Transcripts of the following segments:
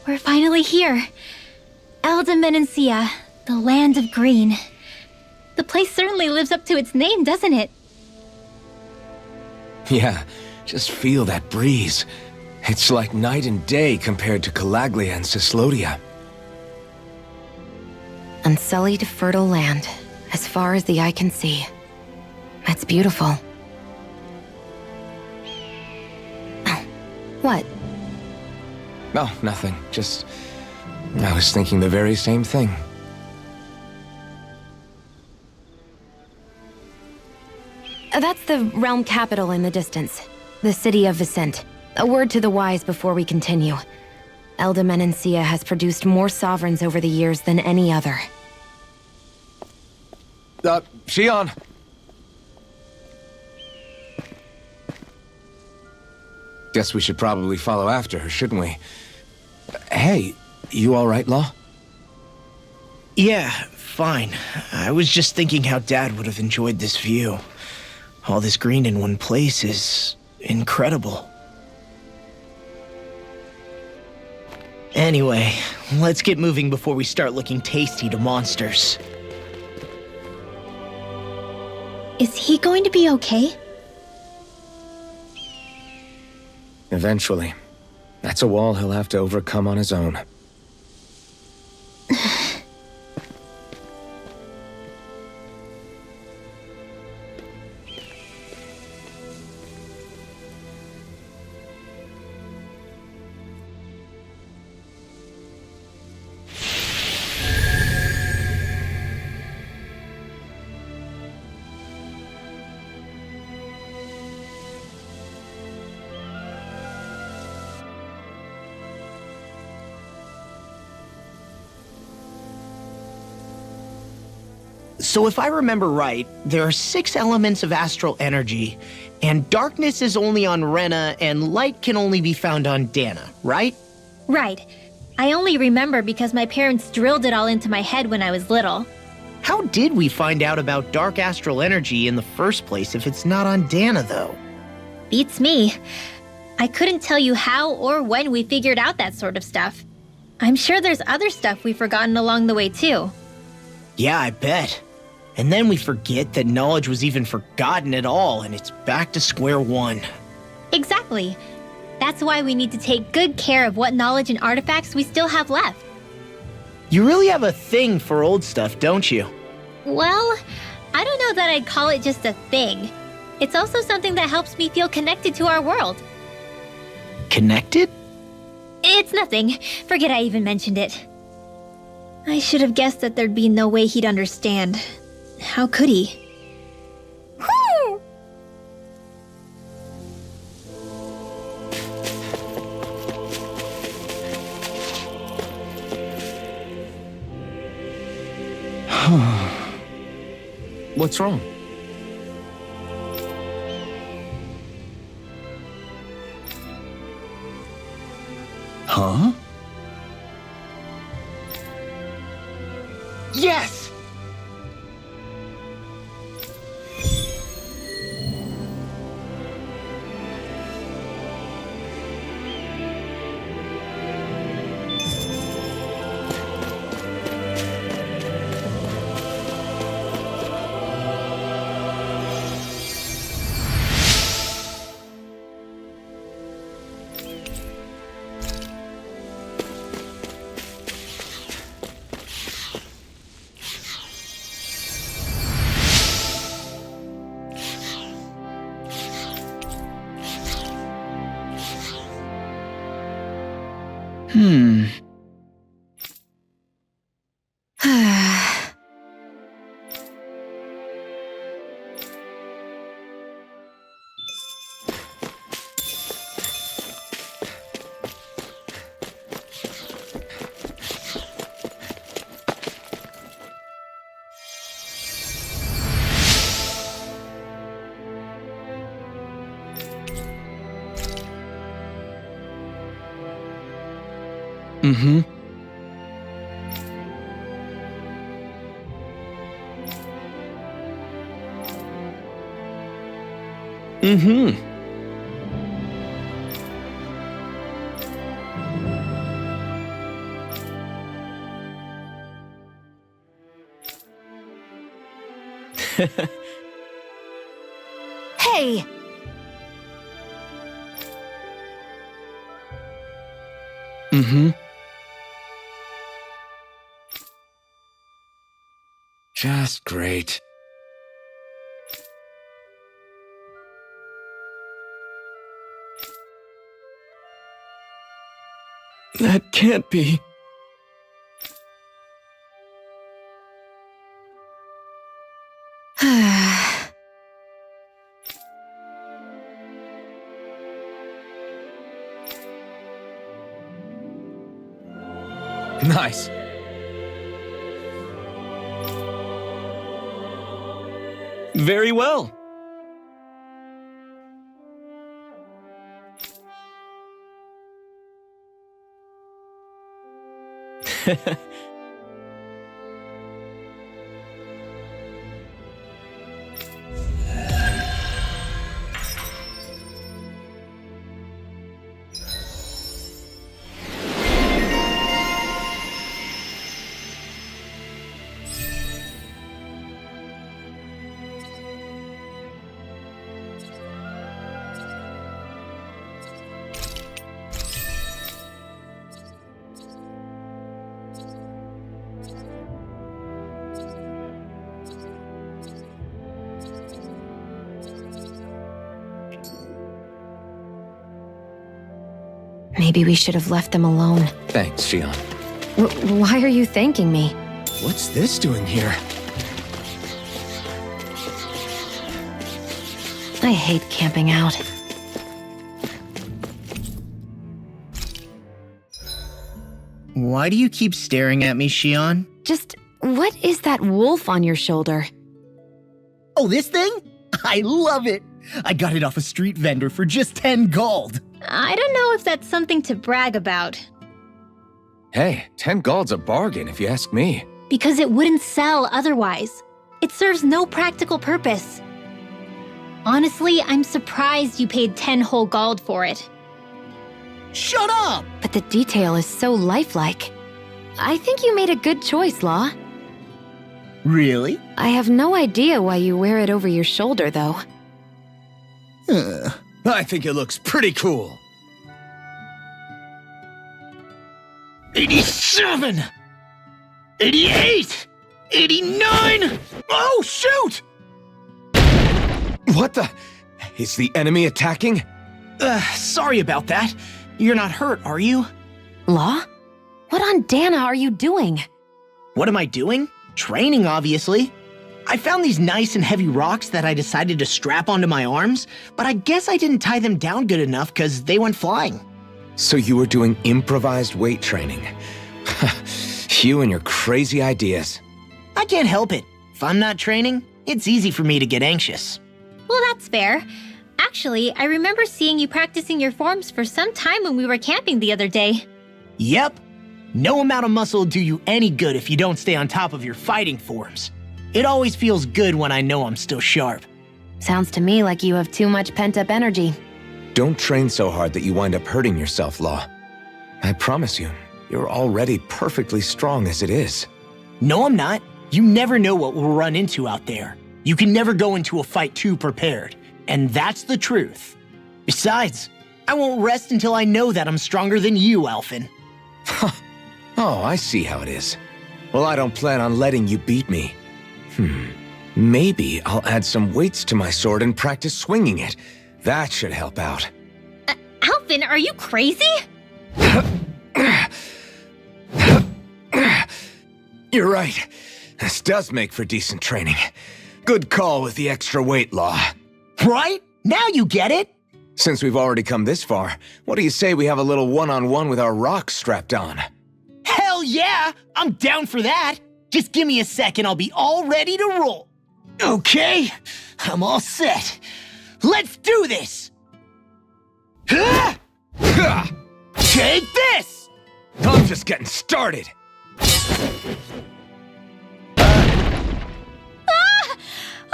We're finally here. Menancia, the land of green. The place certainly lives up to its name, doesn't it? Yeah, just feel that breeze. It's like night and day compared to Calaglia and Cislodia. Unsullied, fertile land, as far as the eye can see. That's beautiful. Oh, what? Oh, nothing. Just... I was thinking the very same thing. That's the realm capital in the distance. The city of Vicent. A word to the wise before we continue. Menancia has produced more sovereigns over the years than any other. Shion! Guess we should probably follow after her, shouldn't we? Hey, you alright, Law? Yeah, fine. I was just thinking how Dad would have enjoyed this view. All this green in one place is... incredible. Anyway, let's get moving before we start looking tasty to monsters. Is he going to be okay? Eventually. That's a wall he'll have to overcome on his own. So if I remember right, there are 6 elements of astral energy, and darkness is only on Rena, and light can only be found on Dana, right? Right. I only remember because my parents drilled it all into my head when I was little. How did we find out about dark astral energy in the first place if it's not on Dana, though? Beats me. I couldn't tell you how or when we figured out that sort of stuff. I'm sure there's other stuff we've forgotten along the way, too. Yeah, I bet. And then we forget that knowledge was even forgotten at all, and it's back to square one. Exactly. That's why we need to take good care of what knowledge and artifacts we still have left. You really have a thing for old stuff, don't you? Well, I don't know that I'd call it just a thing. It's also something that helps me feel connected to our world. Connected? It's nothing. Forget I even mentioned it. I should have guessed that there'd be no way he'd understand. How could he? What's wrong? Huh? Yes! Mm-hmm. Mm-hmm. Hey! Mm-hmm. Just great. That can't be. Nice. Very well. Maybe we should have left them alone. Thanks, Shion. Why are you thanking me? What's this doing here? I hate camping out. Why do you keep staring at me, Shion? Just, what is that wolf on your shoulder? Oh, this thing? I love it! I got it off a street vendor for just 10 gold. I don't know if that's something to brag about, Hey, 10 gold's a bargain if you ask me. because it wouldn't sell otherwise. It serves no practical purpose. Honestly, I'm surprised you paid 10 whole gold for it. Shut up! But the detail is so lifelike. I think you made a good choice, Law. Really? I have no idea why you wear it over your shoulder, though. I think it looks pretty cool. 87! 88! 89! Oh, shoot! What the? Is the enemy attacking? Sorry about that. You're not hurt, are you? Law? What on Dana are you doing? What am I doing? Training, obviously. I found these nice and heavy rocks that I decided to strap onto my arms, but I guess I didn't tie them down good enough because they went flying. So you were doing improvised weight training. You and your crazy ideas. I can't help it. If I'm not training, it's easy for me to get anxious. Well, that's fair. Actually, I remember seeing you practicing your forms for some time when we were camping the other day. Yep. No amount of muscle will do you any good if you don't stay on top of your fighting forms. It always feels good when I know I'm still sharp. Sounds to me like you have too much pent-up energy. Don't train so hard that you wind up hurting yourself, Law. I promise you, you're already perfectly strong as it is. No, I'm not. You never know what we'll run into out there. You can never go into a fight too prepared. And that's the truth. Besides, I won't rest until I know that I'm stronger than you, Alphen. Oh, I see how it is. Well, I don't plan on letting you beat me. Maybe I'll add some weights to my sword and practice swinging it. That should help out. Alvin, are you crazy? You're right. This does make for decent training. Good call with the extra weight, Law. Right? Now you get it? Since we've already come this far, what do you say we have a little one-on-one with our rocks strapped on? Hell yeah! I'm down for that! Just give me a second, I'll be all ready to roll. Okay, I'm all set. Let's do this! Ha! Take this! I'm just getting started.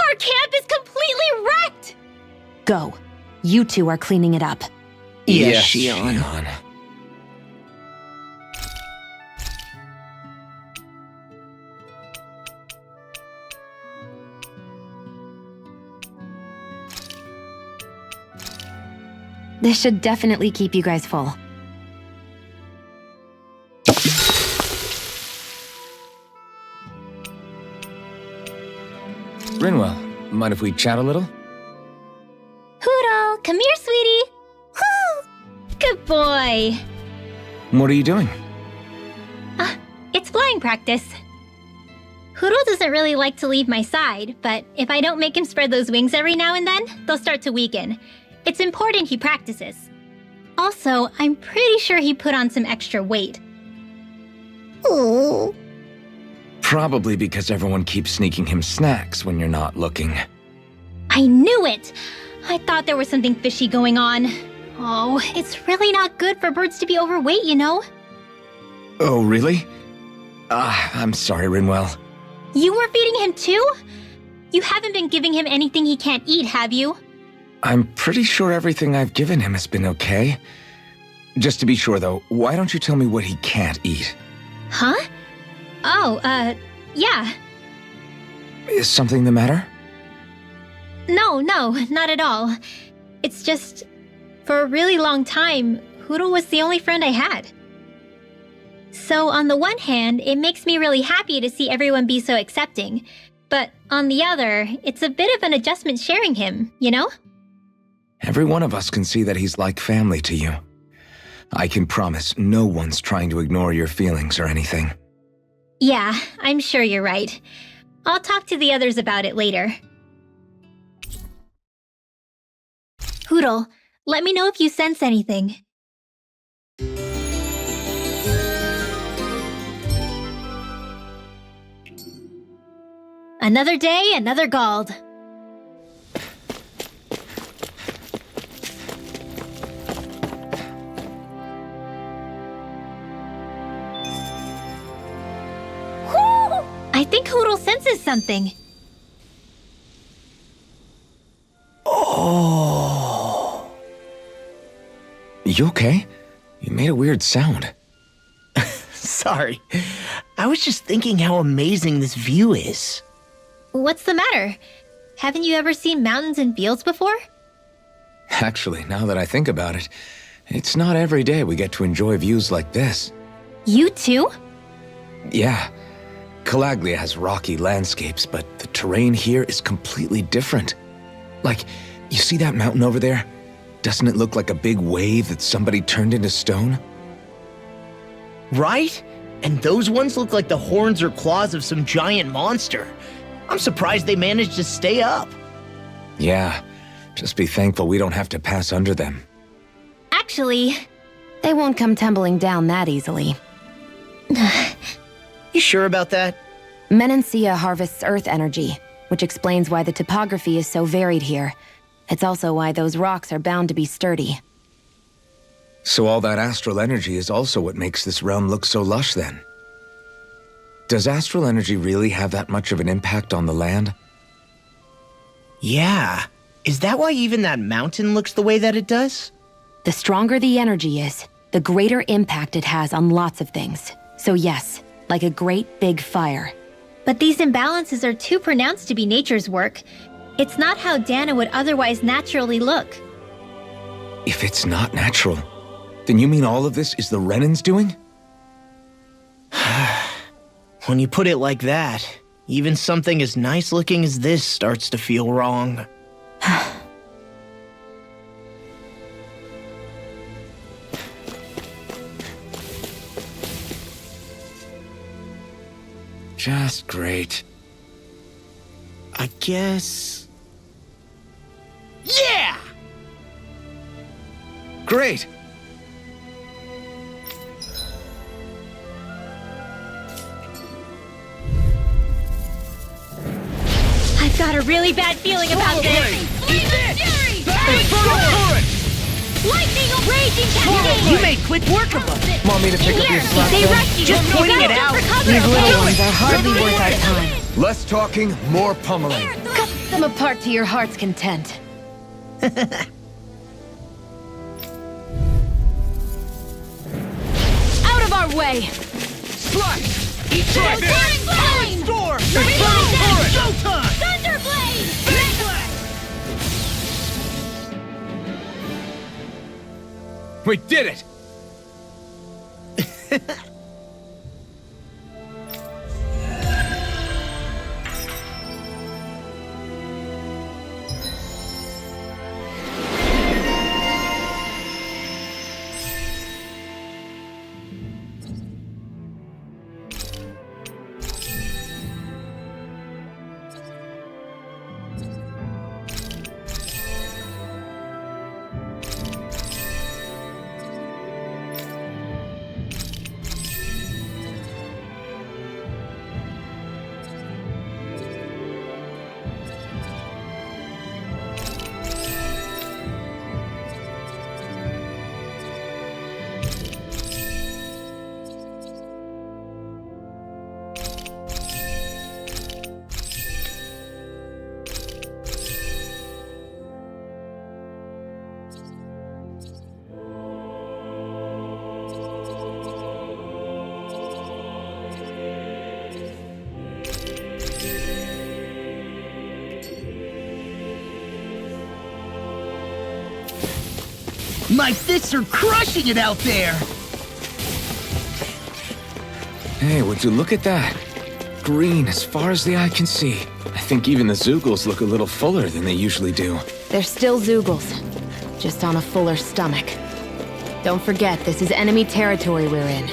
Our camp is completely wrecked! Go. You two are cleaning it up. Yes, Shion. This should definitely keep you guys full. Rinwell, mind if we chat a little? Hoodle, come here, sweetie. Woo! Good boy. What are you doing? It's flying practice. Hoodle doesn't really like to leave my side, but if I don't make him spread those wings every now and then, they'll start to weaken. It's important he practices. Also, I'm pretty sure he put on some extra weight. Ooh. Probably because everyone keeps sneaking him snacks when you're not looking. I knew it! I thought there was something fishy going on. Oh, it's really not good for birds to be overweight, you know? Oh, really? I'm sorry, Rinwell. You were feeding him too? You haven't been giving him anything he can't eat, have you? I'm pretty sure everything I've given him has been okay. Just to be sure, though, why don't you tell me what he can't eat? Huh? Oh, yeah. Is something the matter? No, not at all. It's just, for a really long time, Hoodle was the only friend I had. So on the one hand, it makes me really happy to see everyone be so accepting. But on the other, it's a bit of an adjustment sharing him, you know? Every one of us can see that he's like family to you. I can promise no one's trying to ignore your feelings or anything. Yeah, I'm sure you're right. I'll talk to the others about it later. Hoodle, let me know if you sense anything. Another day, another Gald. Whew! I think Hoodle senses something. Oh. You okay? You made a weird sound. Sorry. I was just thinking how amazing this view is. What's the matter? Haven't you ever seen mountains and fields before? Actually, now that I think about it, it's not every day we get to enjoy views like this. You too? Yeah. Calaglia has rocky landscapes, but the terrain here is completely different. Like, you see that mountain over there? Doesn't it look like a big wave that somebody turned into stone? Right? And those ones look like the horns or claws of some giant monster. I'm surprised they managed to stay up. Yeah, just be thankful we don't have to pass under them. Actually, They won't come tumbling down that easily. You sure about that? Menancia harvests earth energy, which explains why the topography is so varied here. It's also why those rocks are bound to be sturdy. So all that astral energy is also what makes this realm look so lush then. Does astral energy really have that much of an impact on the land? Yeah. Is that why even that mountain looks the way that it does? The stronger the energy is, the greater impact it has on lots of things. So yes, like a great big fire. but these imbalances are too pronounced to be nature's work. It's not how Dana would otherwise naturally look. If it's not natural, then you mean all of this is the Renan's doing? When you put it like that, even something as nice looking as this starts to feel wrong. Just great. I guess... Yeah! Great! I've got a really bad feeling about this. Lightning of raging cascade! You made quick work of them! Want me to pick up Here, your slack they then? rush you. Just You'll pointing go it jump out. for cover, These little okay? ones are hardly worth our time. Less talking, more pummeling. Cut them apart to your heart's content. Out of our way! Slice! Eat Turning flame! Storm! Infernal Torrent! Showtime! Thunderblade! We did it! My fists are crushing it out there! Hey, would you look at that? Green as far as the eye can see. I think even the Zoogles look a little fuller than they usually do. They're still Zoogles, just on a fuller stomach. Don't forget, this is enemy territory we're in.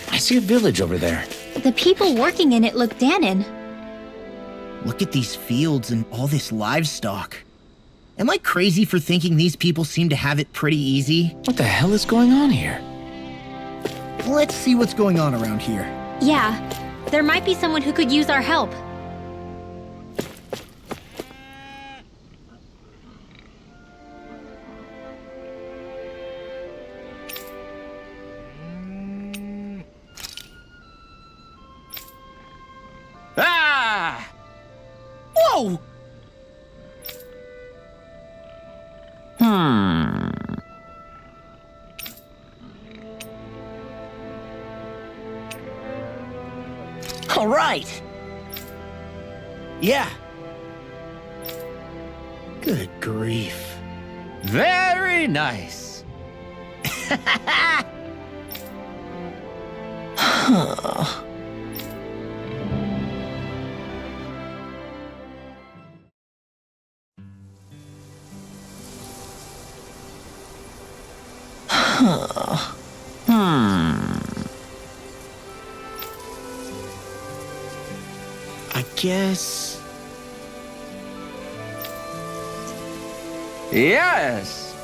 I see a village over there. The people working in it look Danon. Look at these fields and all this livestock. Am I crazy for thinking these people seem to have it pretty easy? What the hell is going on here? Let's see what's going on around here. Yeah, there might be someone who could use our help. Ah! Whoa! All right. Yeah. Good grief. Very nice. I guess... Yes.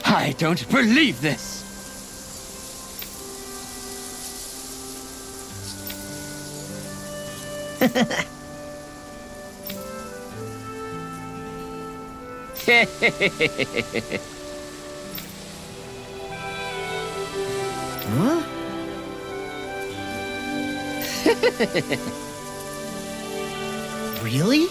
I don't believe this. Huh? Really?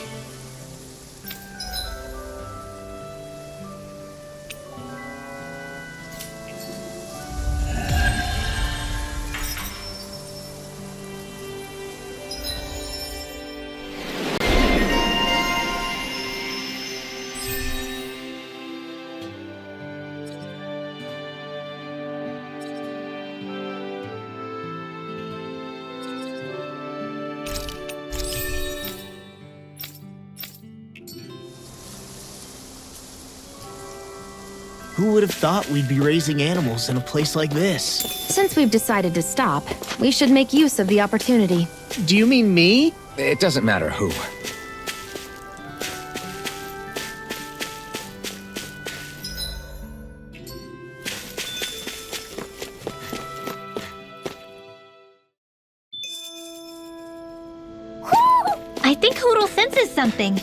Who would have thought we'd be raising animals in a place like this? Since we've decided to stop, we should make use of the opportunity. Do you mean me? It doesn't matter who. I think Hoodle senses something.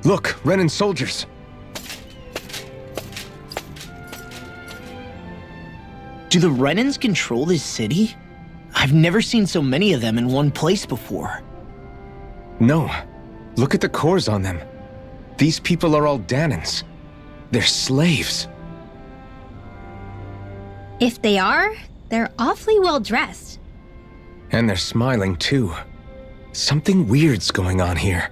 Look, Renan soldiers. Do the Renans control this city? I've never seen so many of them in one place before. No. Look at the cores on them. These people are all Danans. They're slaves. If they are, they're awfully well dressed. And they're smiling too. Something weird's going on here.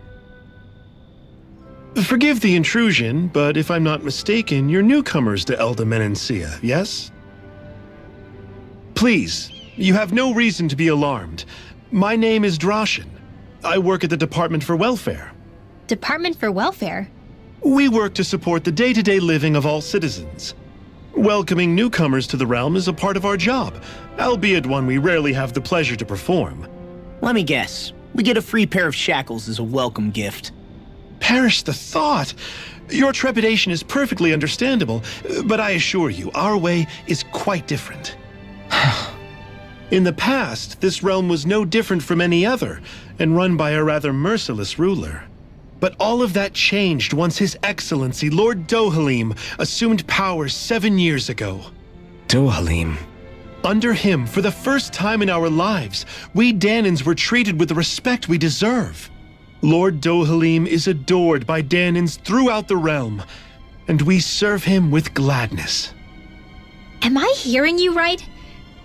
Forgive the intrusion, but if I'm not mistaken, you're newcomers to Menancia, yes? Please, you have no reason to be alarmed. My name is Droshin. I work at the Department for Welfare. Department for Welfare? We work to support the day-to-day living of all citizens. Welcoming newcomers to the realm is a part of our job, albeit one we rarely have the pleasure to perform. Let me guess. We get a free pair of shackles as a welcome gift. Perish the thought! Your trepidation is perfectly understandable, but I assure you, our way is quite different. In the past, this realm was no different from any other, and run by a rather merciless ruler. But all of that changed once His Excellency, Lord Dohalim, assumed power 7 years ago. Dohalim. Under him, for the first time in our lives, we Danans were treated with the respect we deserve. Lord Dohalim is adored by Danans throughout the realm, and we serve him with gladness. Am I hearing you right?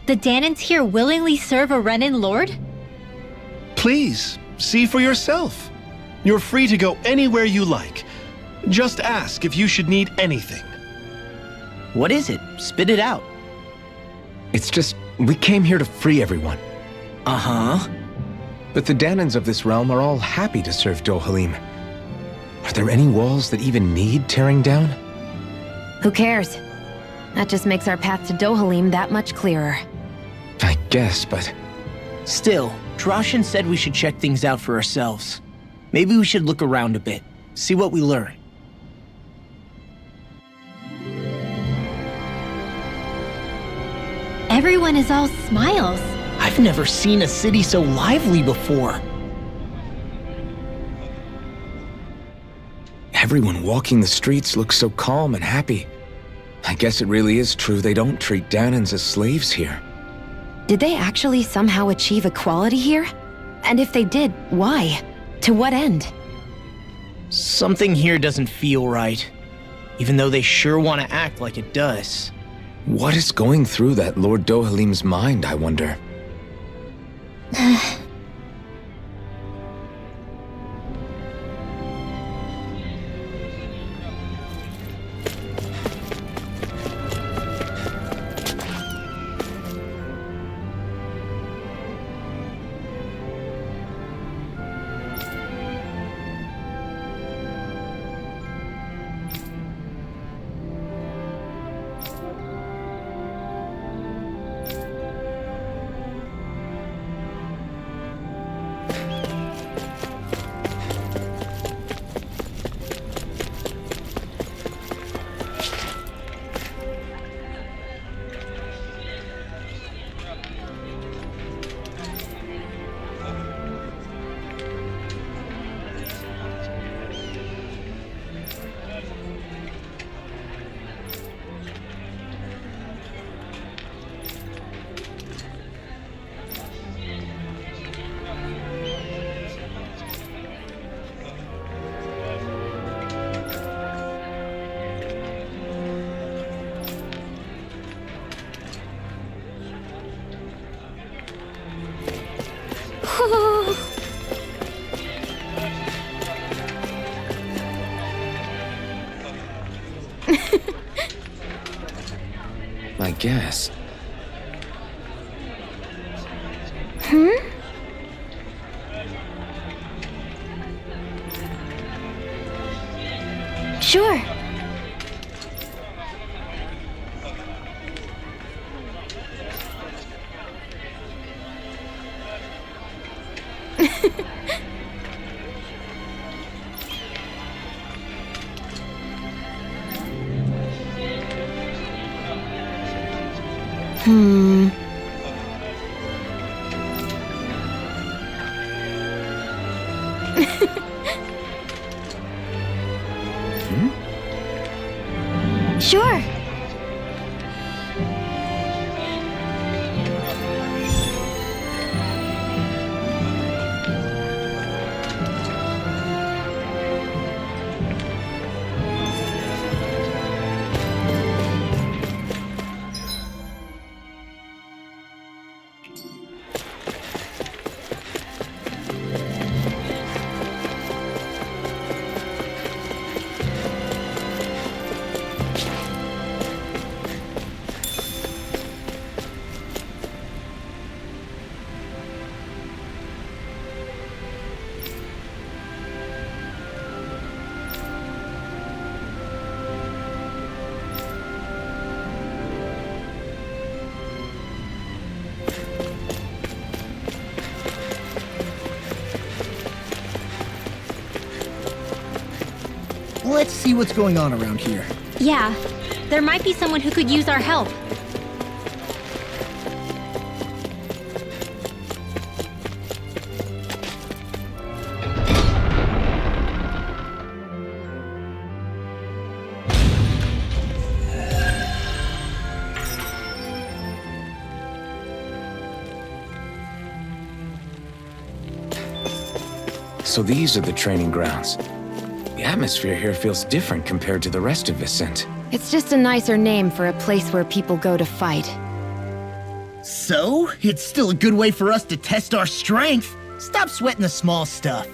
The Danans here willingly serve a Renan lord? Please, see for yourself. You're free to go anywhere you like. Just ask if you should need anything. What is it? Spit it out. It's just, we came here to free everyone. Uh-huh. But the Danans of this realm are all happy to serve Dohalim. Are there any walls that even need tearing down? Who cares? That just makes our path to Dohalim that much clearer. I guess, but... Still, Droshin said we should check things out for ourselves. Maybe we should look around a bit, see what we learn. Everyone is all smiles. I've never seen a city so lively before. Everyone walking the streets looks so calm and happy. I guess it really is true they don't treat Danans as slaves here. Did they actually somehow achieve equality here? And if they did, why? To what end? Something here doesn't feel right, even though they sure want to act like it does. What is going through that Lord Dohalim's mind, I wonder? I guess. Sure. Let's see what's going on around here. Yeah, there might be someone who could use our help. So these are the training grounds. The atmosphere here feels different compared to the rest of Vicent. It's just a nicer name for a place where people go to fight. So, it's still a good way for us to test our strength. Stop sweating the small stuff.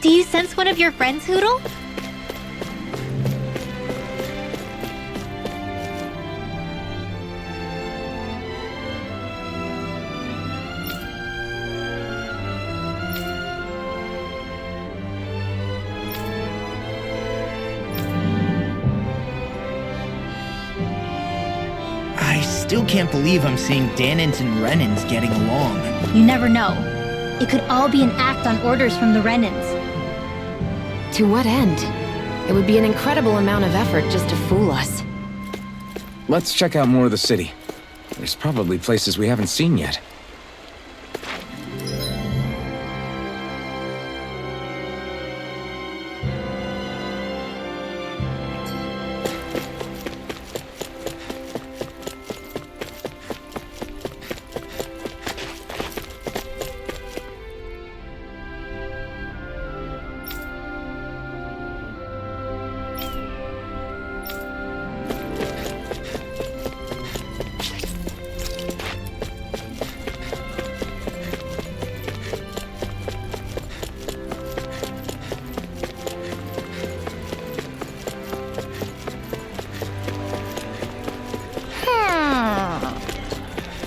Do you sense one of your friends, Hoodle? I still can't believe I'm seeing Danins and Renins getting along. You never know. It could all be an act on orders from the Renins. To what end? It would be an incredible amount of effort just to fool us. Let's check out more of the city. There's probably places we haven't seen yet.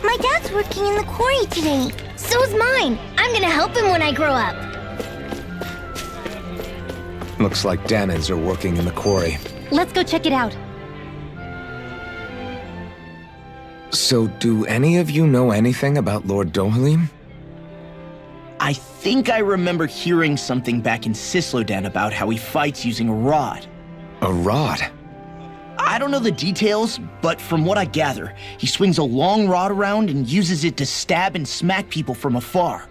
My dad's working in the quarry today. So's mine. I'm gonna help him when I grow up. Looks like Danins are working in the quarry. Let's go check it out. So, do any of you know anything about Lord Dohalim? I think I remember hearing something back in Sislodan about how he fights using a rod. A rod? I don't know the details, but from what I gather, he swings a long rod around and uses it to stab and smack people from afar.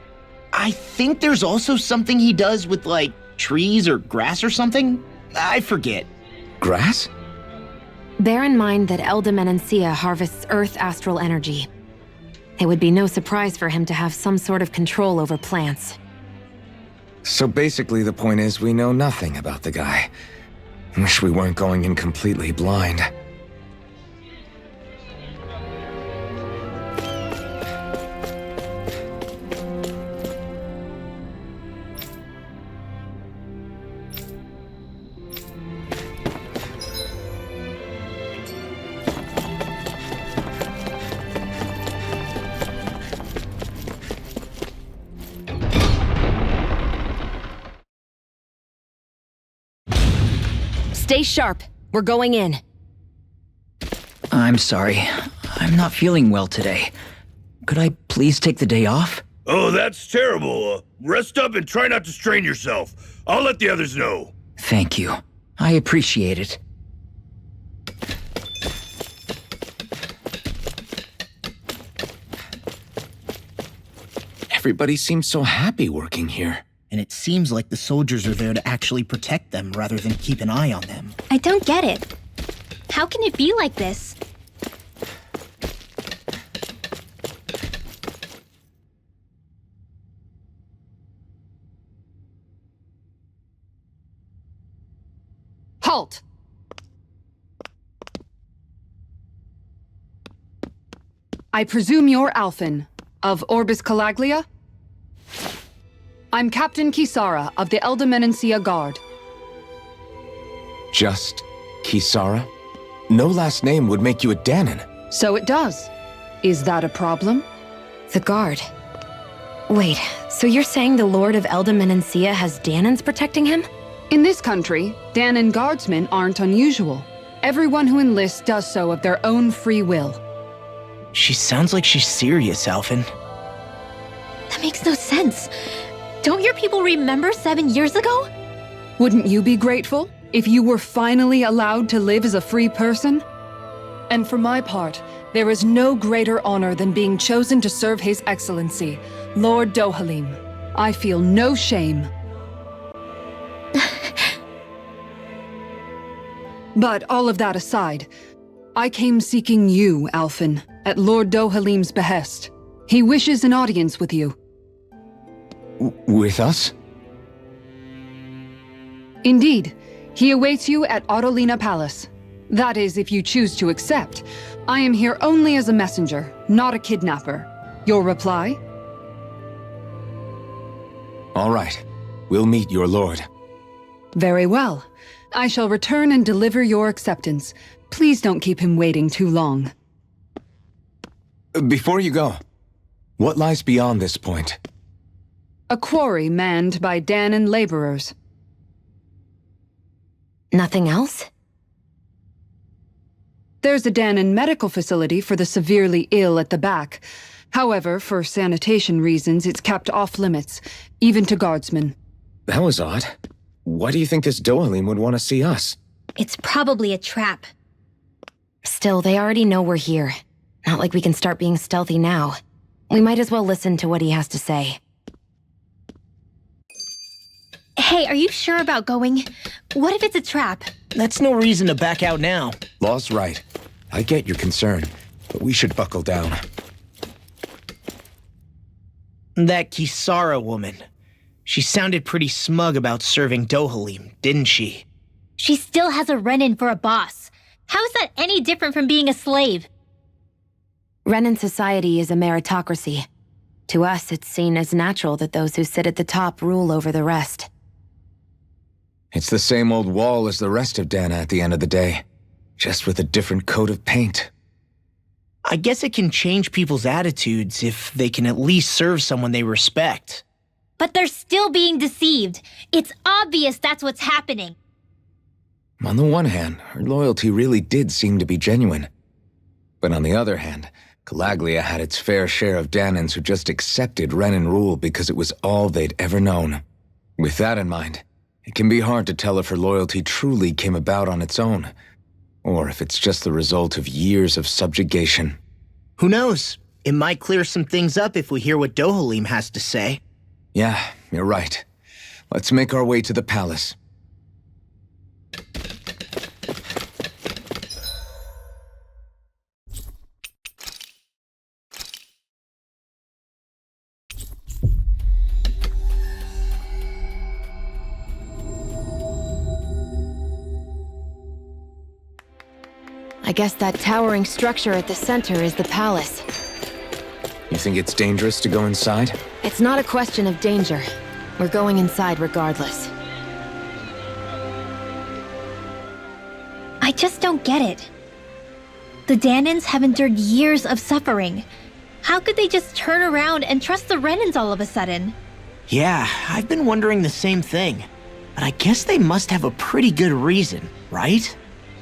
I think there's also something he does with, like, trees or grass or something? I forget. Grass? Bear in mind that Elda Menancia harvests Earth astral energy. It would be no surprise for him to have some sort of control over plants. So basically the point is we know nothing about the guy. Wish we weren't going in completely blind. Stay sharp. We're going in. I'm sorry. I'm not feeling well today. Could I please take the day off? Oh, that's terrible. Rest up and try not to strain yourself. I'll let the others know. Thank you. I appreciate it. Everybody seems so happy working here. And it seems like the soldiers are there to actually protect them rather than keep an eye on them. I don't get it. How can it be like this? Halt! I presume you're Alphen, of Orbis Calaglia? I'm Captain Kisara of the Menancia Guard. Just Kisara? No last name would make you a Danon. So it does. Is that a problem? The guard. Wait, so you're saying the Lord of Menancia has Danons protecting him? In this country, Danon guardsmen aren't unusual. Everyone who enlists does so of their own free will. She sounds like she's serious, Alphen. That makes no sense. Don't your people remember 7 years ago? Wouldn't you be grateful if you were finally allowed to live as a free person? And for my part, there is no greater honor than being chosen to serve His Excellency, Lord Dohalim. I feel no shame. But all of that aside, I came seeking you, Alphen, at Lord Dohalim's behest. He wishes an audience with you. With us? Indeed. He awaits you at Autolina Palace. That is, if you choose to accept. I am here only as a messenger, not a kidnapper. Your reply? All right. We'll meet your lord. Very well. I shall return and deliver your acceptance. Please don't keep him waiting too long. Before you go, what lies beyond this point? A quarry manned by Danon laborers. Nothing else? There's a Danon medical facility for the severely ill at the back. However, for sanitation reasons, it's kept off limits, even to guardsmen. That was odd. Why do you think this Dohalim would want to see us? It's probably a trap. Still, they already know we're here. Not like we can start being stealthy now. We might as well listen to what he has to say. Hey, are you sure about going? What if it's a trap? That's no reason to back out now. Law's right. I get your concern, but we should buckle down. That Kisara woman. She sounded pretty smug about serving Dohalim, didn't she? She still has a Renin for a boss. How is that any different from being a slave? Renin society is a meritocracy. To us, it's seen as natural that those who sit at the top rule over the rest. It's the same old wall as the rest of Dana at the end of the day, just with a different coat of paint. I guess it can change people's attitudes if they can at least serve someone they respect. But they're still being deceived. It's obvious that's what's happening. On the one hand, her loyalty really did seem to be genuine. But on the other hand, Calaglia had its fair share of Danons who just accepted Renin rule because it was all they'd ever known. With that in mind, it can be hard to tell if her loyalty truly came about on its own, or if it's just the result of years of subjugation. Who knows? It might clear some things up if we hear what Dohalim has to say. Yeah, you're right. Let's make our way to the palace. I guess that towering structure at the center is the palace. You think it's dangerous to go inside? It's not a question of danger. We're going inside regardless. I just don't get it. The Danons have endured years of suffering. How could they just turn around and trust the Renins all of a sudden? Yeah, I've been wondering the same thing. But I guess they must have a pretty good reason, right?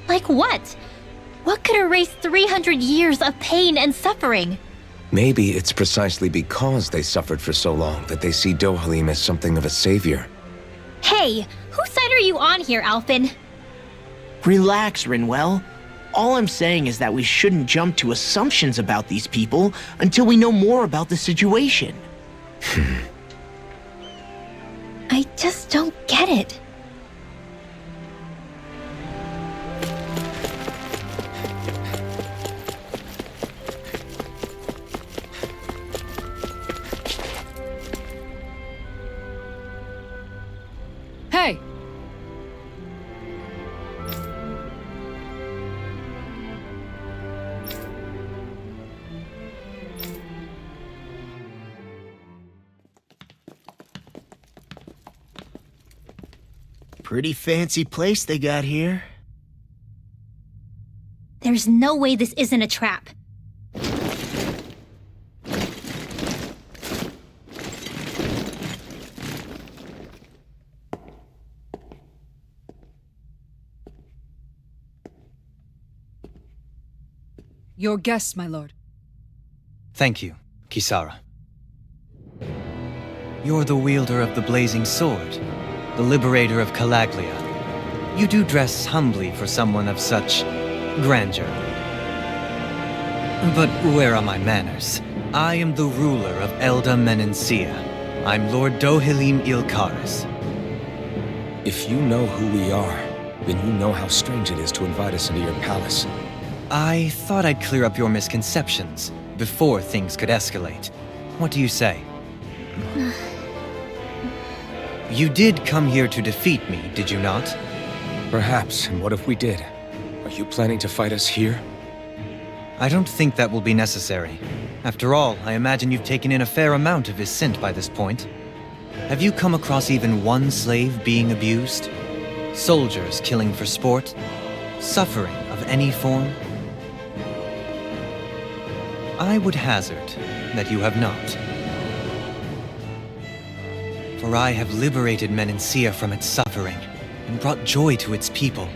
Like what? What could erase 300 years of pain and suffering? Maybe it's precisely because they suffered for so long that they see Dohalim as something of a savior. Hey, whose side are you on here, Alphen? Relax, Rinwell. All I'm saying is that we shouldn't jump to assumptions about these people until we know more about the situation. I just don't get it. Hey! Pretty fancy place they got here. There's no way this isn't a trap. Your guests, my lord. Thank you, Kisara. You're the wielder of the blazing sword, the liberator of Calaglia. You do dress humbly for someone of such grandeur. But where are my manners? I am the ruler of Elda Menancia. I'm Lord Dohilim Ilkaris. If you know who we are, then you know how strange it is to invite us into your palace. I thought I'd clear up your misconceptions before things could escalate. What do you say? You did come here to defeat me, did you not? Perhaps, and what if we did? Are you planning to fight us here? I don't think that will be necessary. After all, I imagine you've taken in a fair amount of his scent by this point. Have you come across even one slave being abused? Soldiers killing for sport? Suffering of any form? I would hazard that you have not. For I have liberated Menancia from its suffering and brought joy to its people.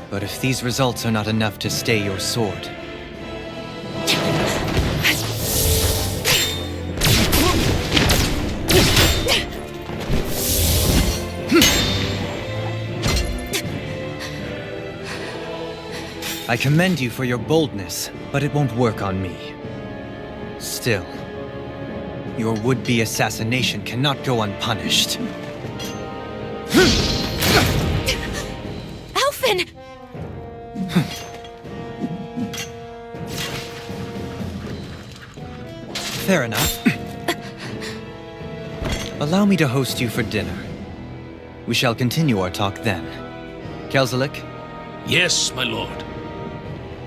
But if these results are not enough to stay your sword, I commend you for your boldness, but it won't work on me. Still, your would-be assassination cannot go unpunished. Alphen! Fair enough. Allow me to host you for dinner. We shall continue our talk then. Kelzelik, Yes, my lord.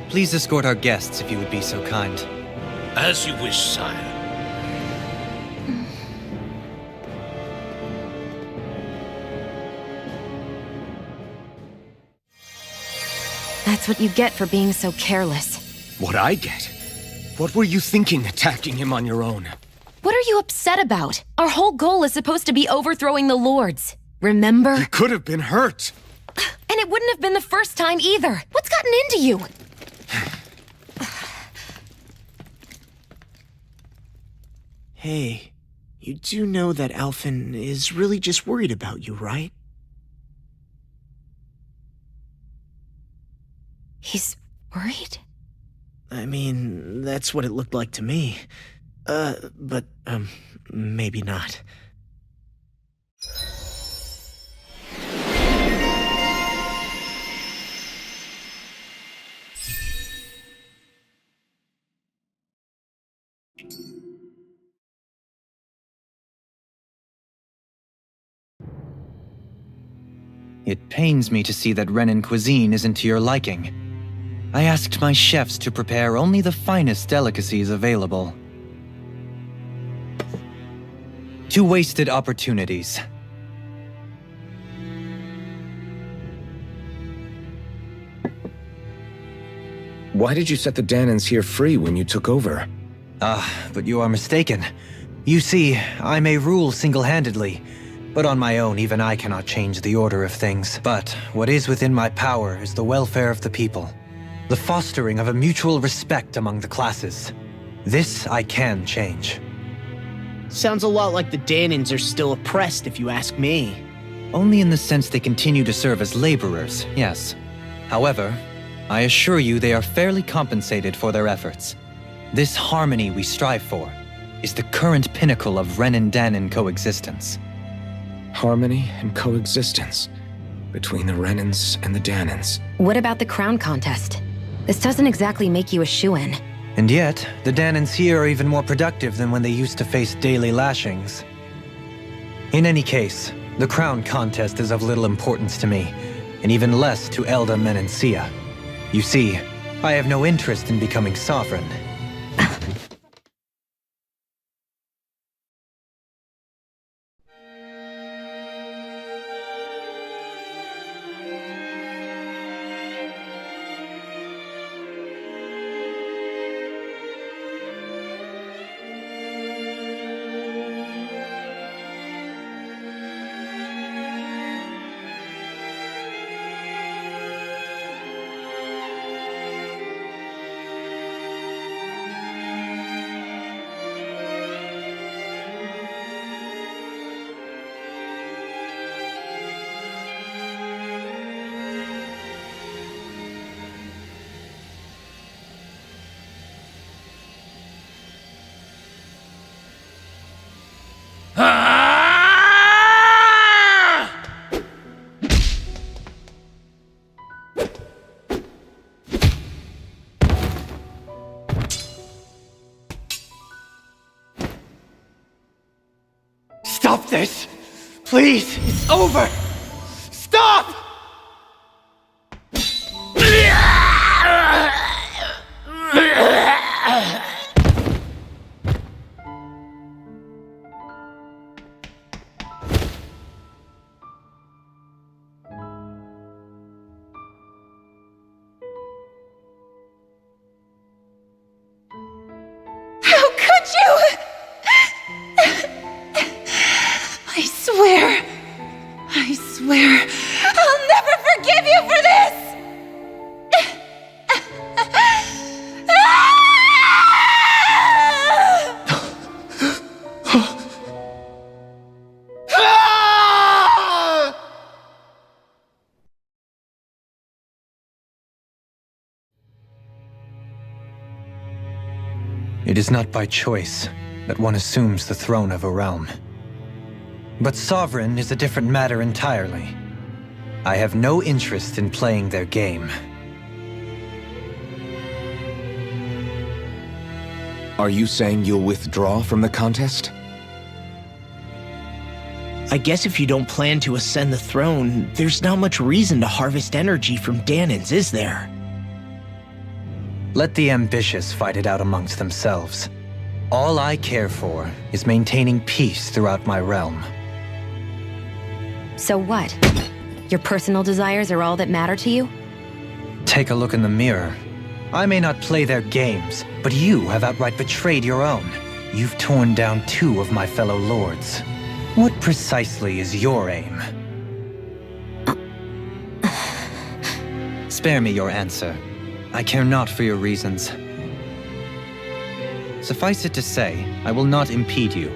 please escort our guests if you would be so kind. As you wish, sire. That's what you get for being so careless. What I get? What were you thinking attacking him on your own? What are you upset about? Our whole goal is supposed to be overthrowing the lords. Remember? You could have been hurt. And it wouldn't have been the first time either. What's gotten into you? Hey, you do know that Alphen is really just worried about you, right? He's worried? I mean, that's what it looked like to me. But maybe not. It pains me to see that Renan cuisine isn't to your liking. I asked my chefs to prepare only the finest delicacies available. 2 wasted opportunities. Why did you set the Danans here free when you took over? But you are mistaken. You see, I may rule single-handedly, but on my own even I cannot change the order of things. But what is within my power is the welfare of the people, the fostering of a mutual respect among the classes. This I can change. Sounds a lot like the Danans are still oppressed, if you ask me. Only in the sense they continue to serve as laborers, yes. However, I assure you they are fairly compensated for their efforts. This harmony we strive for, is the current pinnacle of Ren and Danon coexistence. Harmony and coexistence between the Renans and the Danons. What about the crown contest? This doesn't exactly make you a shoo-in. And yet, the Danons here are even more productive than when they used to face daily lashings. In any case, the crown contest is of little importance to me, and even less to Elda Menancia. You see, I have no interest in becoming sovereign. Stop this! Please! It's over! Stop! How could you? I swear, I'll never forgive you for this! It is not by choice that one assumes the throne of a realm. But sovereign is a different matter entirely. I have no interest in playing their game. Are you saying you'll withdraw from the contest? I guess if you don't plan to ascend the throne, there's not much reason to harvest energy from Danons, is there? Let the ambitious fight it out amongst themselves. All I care for is maintaining peace throughout my realm. So what? Your personal desires are all that matter to you? Take a look in the mirror. I may not play their games, but you have outright betrayed your own. You've torn down 2 of my fellow lords. What precisely is your aim? Spare me your answer. I care not for your reasons. Suffice it to say, I will not impede you.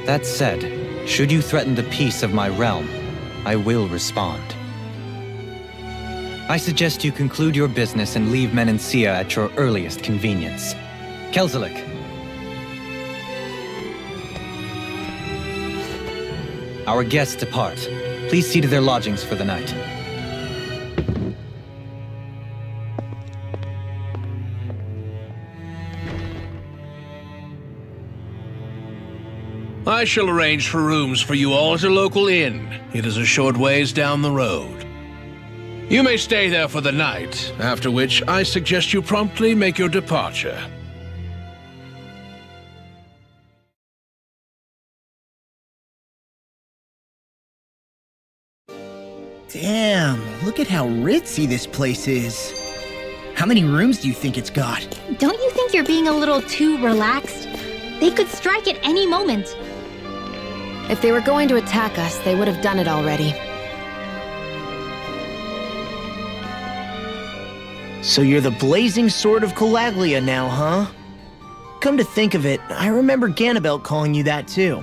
That said, should you threaten the peace of my realm, I will respond. I suggest you conclude your business and leave Menancia at your earliest convenience. Kelzelik. Our guests depart. Please see to their lodgings for the night. I shall arrange for rooms for you all at a local inn. It is a short ways down the road. You may stay there for the night, after which I suggest you promptly make your departure. Damn, look at how ritzy this place is. How many rooms do you think it's got? Don't you think you're being a little too relaxed? They could strike at any moment. If they were going to attack us, they would have done it already. So you're the blazing sword of Calaglia now, huh? Come to think of it, I remember Ganabelt calling you that too.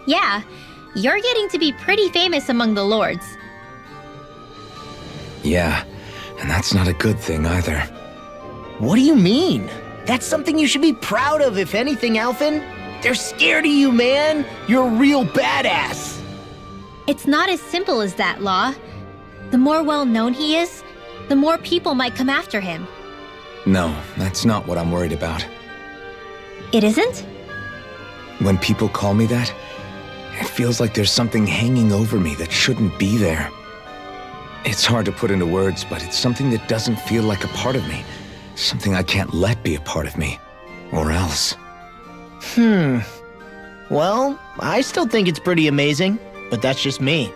Yeah, you're getting to be pretty famous among the lords. Yeah, and that's not a good thing either. What do you mean? That's something you should be proud of, if anything, Alphen. They're scared of you, man. You're a real badass. It's not as simple as that, Law. The more well-known he is, the more people might come after him. No, that's not what I'm worried about. It isn't? When people call me that, it feels like there's something hanging over me that shouldn't be there. It's hard to put into words, but it's something that doesn't feel like a part of me. Something I can't let be a part of me. Or else. Well, I still think it's pretty amazing, but that's just me.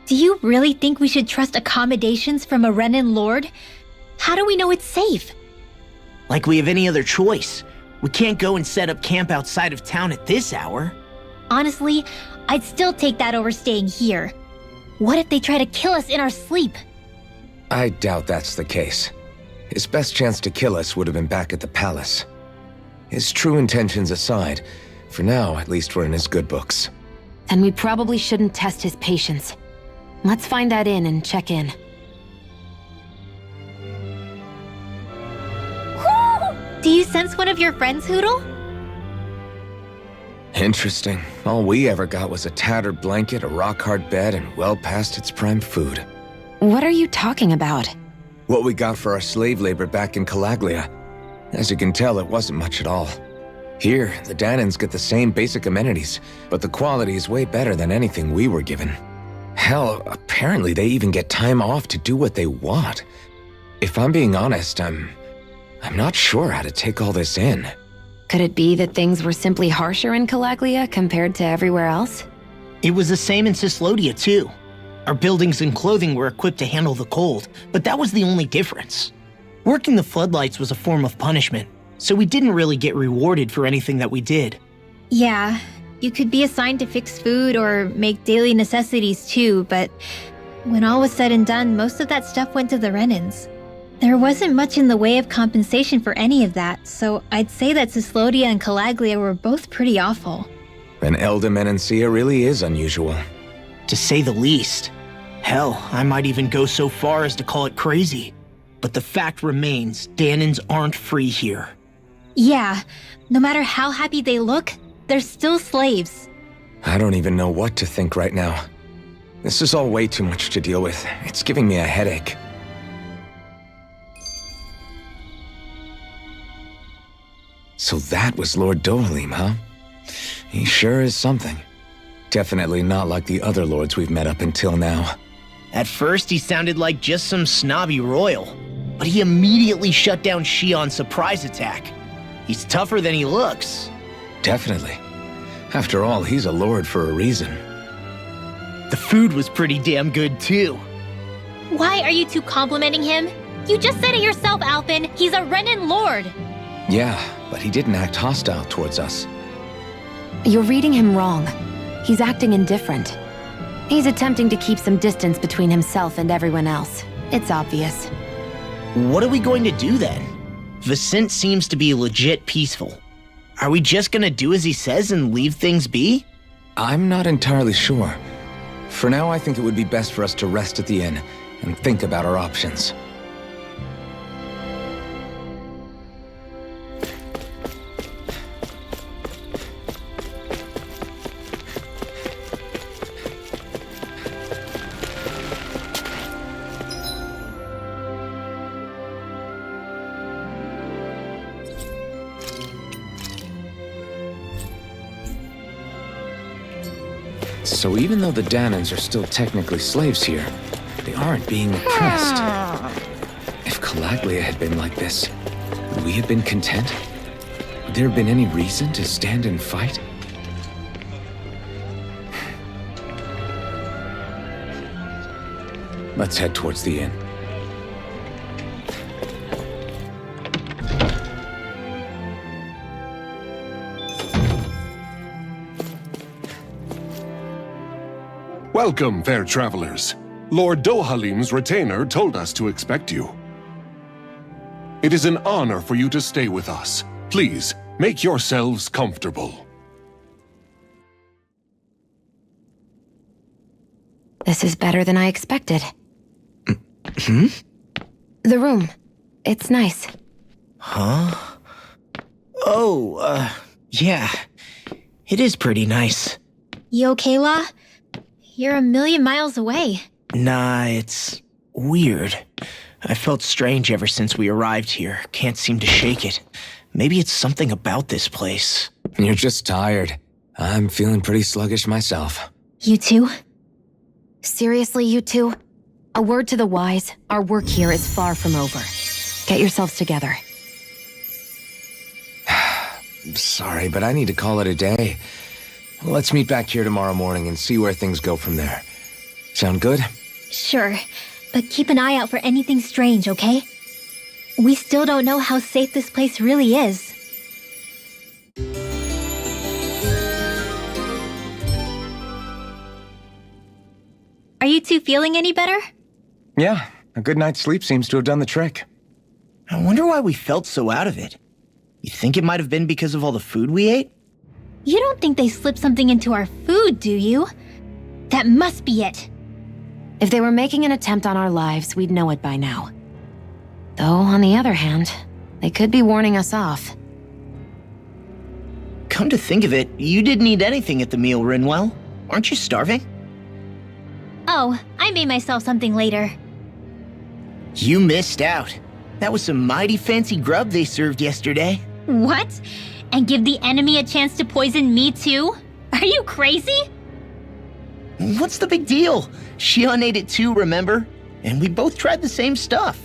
Do you really think we should trust accommodations from a Renan Lord? How do we know it's safe? Like we have any other choice. We can't go and set up camp outside of town at this hour. Honestly, I'd still take that over staying here. What if they try to kill us in our sleep? I doubt that's the case. His best chance to kill us would have been back at the palace. His true intentions aside, for now, at least we're in his good books. Then we probably shouldn't test his patience. Let's find that inn and check in. Do you sense one of your friends, Hootle? Interesting. All we ever got was a tattered blanket, a rock-hard bed, and well past its prime food. What are you talking about? What we got for our slave labor back in Calaglia. As you can tell, it wasn't much at all. Here, the Danans get the same basic amenities, but the quality is way better than anything we were given. Hell, apparently they even get time off to do what they want. If I'm being honest, I'm not sure how to take all this in. Could it be that things were simply harsher in Calaglia compared to everywhere else? It was the same in Cyslodia, too. Our buildings and clothing were equipped to handle the cold, but that was the only difference. Working the floodlights was a form of punishment, so we didn't really get rewarded for anything that we did. Yeah, you could be assigned to fix food or make daily necessities too, but when all was said and done, most of that stuff went to the Renans. There wasn't much in the way of compensation for any of that, so I'd say that Cyslodia and Calaglia were both pretty awful. And Elda Menancia really is unusual. To say the least. Hell, I might even go so far as to call it crazy. But the fact remains, Danans aren't free here. Yeah, no matter how happy they look, they're still slaves. I don't even know what to think right now. This is all way too much to deal with. It's giving me a headache. So that was Lord Dohalim, huh? He sure is something. Definitely not like the other lords we've met up until now. At first, he sounded like just some snobby royal, but he immediately shut down Shion's surprise attack. He's tougher than he looks. Definitely. After all, he's a lord for a reason. The food was pretty damn good, too. Why are you two complimenting him? You just said it yourself, Alphen. He's a Renan Lord. Yeah, but he didn't act hostile towards us. You're reading him wrong. He's acting indifferent. He's attempting to keep some distance between himself and everyone else. It's obvious. What are we going to do then? Vicent seems to be legit peaceful. Are we just gonna do as he says and leave things be? I'm not entirely sure. For now, I think it would be best for us to rest at the inn and think about our options. So even though the Danans are still technically slaves here, they aren't being oppressed. If Calaglia had been like this, would we have been content? Would there have been any reason to stand and fight? Let's head towards the inn. Welcome, fair travelers. Lord Dohalim's retainer told us to expect you. It is an honor for you to stay with us. Please, make yourselves comfortable. This is better than I expected. Hmm? The room. It's nice. Huh? Oh, yeah. It is pretty nice. You okay, La? You're a million miles away. Nah, it's weird. I felt strange ever since we arrived here. Can't seem to shake it. Maybe it's something about this place. You're just tired. I'm feeling pretty sluggish myself. You too? Seriously, you two? A word to the wise, our work here is far from over. Get yourselves together. Sorry, but I need to call it a day. Let's meet back here tomorrow morning and see where things go from there. Sound good? Sure, but keep an eye out for anything strange, okay? We still don't know how safe this place really is. Are you two feeling any better? Yeah, a good night's sleep seems to have done the trick. I wonder why we felt so out of it. You think it might have been because of all the food we ate? You don't think they slipped something into our food, do you? That must be it. If they were making an attempt on our lives, we'd know it by now. Though, on the other hand, they could be warning us off. Come to think of it, you didn't eat anything at the meal, Rinwell. Aren't you starving? Oh, I made myself something later. You missed out. That was some mighty fancy grub they served yesterday. What? And give the enemy a chance to poison me too? Are you crazy? What's the big deal? Shion ate it too, remember? And we both tried the same stuff.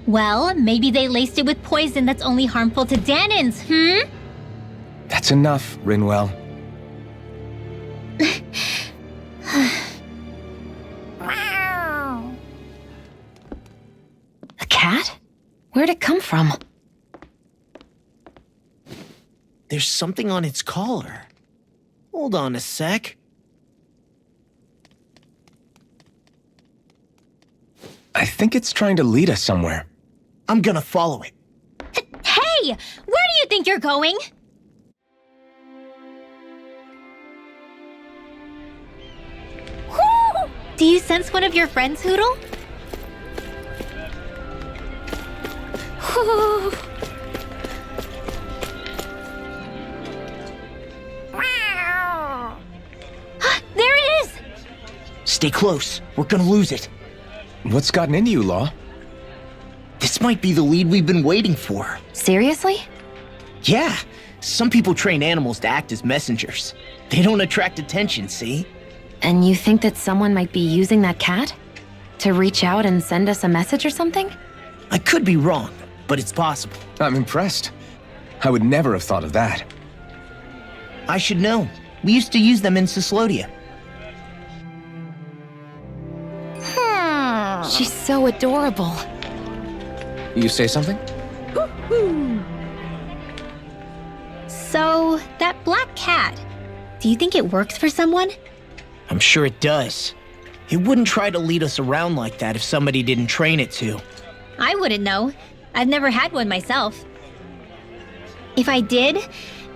Well, maybe they laced it with poison that's only harmful to Danans, That's enough, Rinwell. A cat? Where'd it come from? There's something on its collar. Hold on a sec. I think it's trying to lead us somewhere. I'm gonna follow it. Hey! Where do you think you're going? Whoo! Do you sense one of your friends, Hoodle? Whoo! There it is! Stay close. We're gonna lose it. What's gotten into you, Law? This might be the lead we've been waiting for. Seriously? Yeah. Some people train animals to act as messengers. They don't attract attention, see? And you think that someone might be using that cat? To reach out and send us a message or something? I could be wrong, but it's possible. I'm impressed. I would never have thought of that. I should know. We used to use them in Cyslodia. She's so adorable. You say something? So, that black cat, do you think it works for someone? I'm sure it does. It wouldn't try to lead us around like that if somebody didn't train it to. I wouldn't know. I've never had one myself. If I did,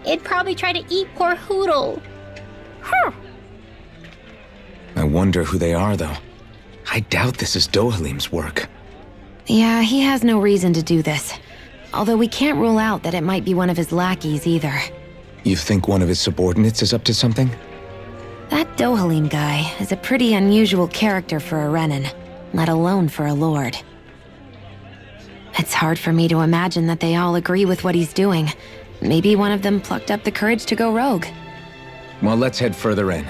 it'd probably try to eat poor Hoodle. I wonder who they are, though. I doubt this is Dohalim's work. Yeah, he has no reason to do this. Although we can't rule out that it might be one of his lackeys either. You think one of his subordinates is up to something? That Dohalim guy is a pretty unusual character for a Renan, let alone for a lord. It's hard for me to imagine that they all agree with what he's doing. Maybe one of them plucked up the courage to go rogue. Well, let's head further in.